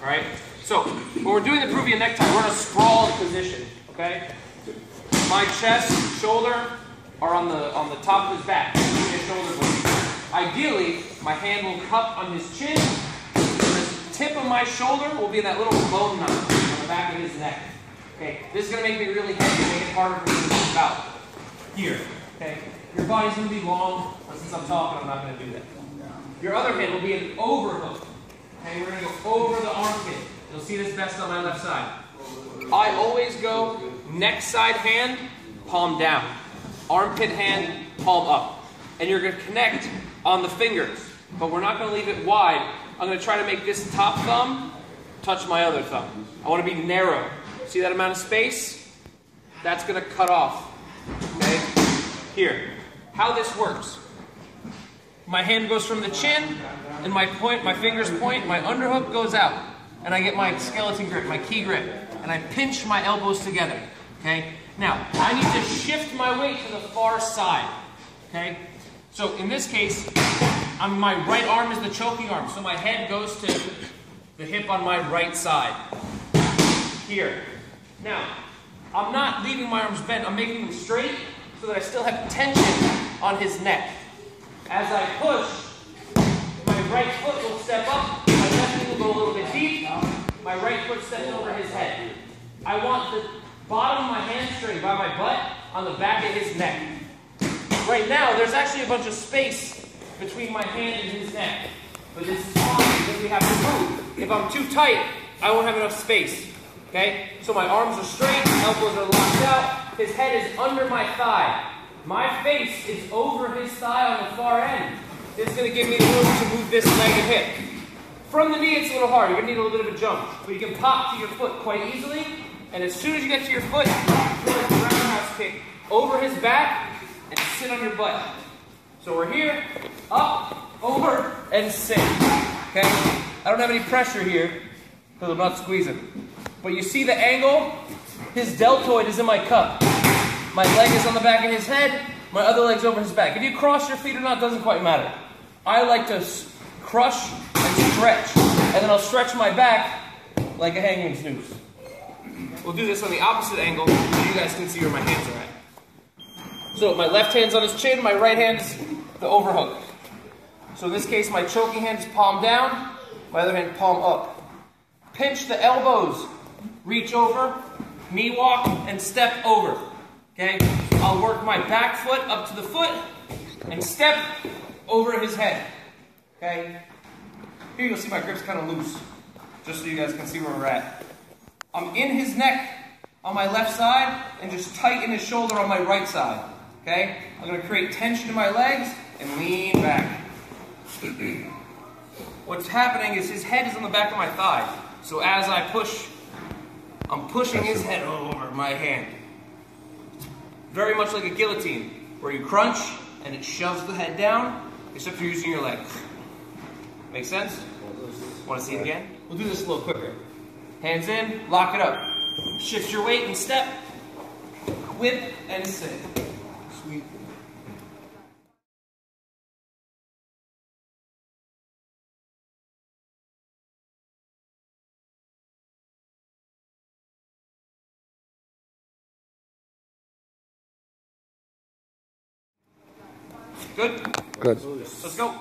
right? So, when we're doing the Peruvian necktie, we're in a sprawled position, okay? My chest, shoulder are on the top of his back. His shoulder blades. Ideally, my hand will cup on his chin. The tip of my shoulder will be in that little bone knot on the back of his neck. Okay, this is going to make me really heavy and make it harder for me to move about. Here, okay? Your body's going to be long, but since I'm talking, I'm not going to do that. Your other hand will be an overhook. Okay, we're going to go over the armpit. You'll see this best on my left side. I always go neck side hand, palm down. Armpit hand, palm up. And you're going to connect on the fingers, but we're not going to leave it wide. I'm going to try to make this top thumb touch my other thumb. I want to be narrow. See that amount of space? That's going to cut off. Okay? Here. How this works. My hand goes from the chin, and my fingers point, my underhook goes out. And I get my skeleton grip, my key grip. And I pinch my elbows together. Okay? Now, I need to shift my weight to the far side. Okay? So in this case, my right arm is the choking arm. So my head goes to the hip on my right side. Here. Now, I'm not leaving my arms bent. I'm making them straight so that I still have tension on his neck. As I push, my right foot will step up. My left knee will go a little bit deep. My right foot steps over his head. I want the bottom of my hamstring by my butt on the back of his neck. Right now, there's actually a bunch of space between my hand and his neck. But this is fine because we have to move. If I'm too tight, I won't have enough space. Okay? So my arms are straight, elbows are locked out. His head is under my thigh. My face is over his thigh on the far end. This is going to give me the room to move this leg and hip. From the knee, it's a little hard. You're going to need a little bit of a jump. But you can pop to your foot quite easily. And as soon as you get to your foot, do like a roundhouse kick over his back and sit on your butt. So we're here, up, over, and sit. Okay? I don't have any pressure here because I'm not squeezing. But you see the angle? His deltoid is in my cup. My leg is on the back of his head. My other leg's over his back. If you cross your feet or not doesn't quite matter. I like to crush and stretch. And then I'll stretch my back like a hangman's noose. We'll do this on the opposite angle so you guys can see where my hands are at. So my left hand's on his chin, my right hand's the overhook. So in this case, my choking hand is palm down, my other hand palm up. Pinch the elbows, reach over, knee walk, and step over. Okay? I'll work my back foot up to the foot and step over his head. Okay? Here you'll see my grip's kind of loose, just so you guys can see where we're at. I'm in his neck on my left side and just tighten his shoulder on my right side. Okay? I'm going to create tension in my legs and lean back. What's happening is his head is on the back of my thigh. So as I push, I'm pushing his head over my hand. Very much like a guillotine, where you crunch and it shoves the head down, except you're using your legs. Make sense? Want to see it again? We'll do this a little quicker. Hands in, lock it up. Shift your weight and step. Whip and sit. Sweet. Good? Good. Let's go.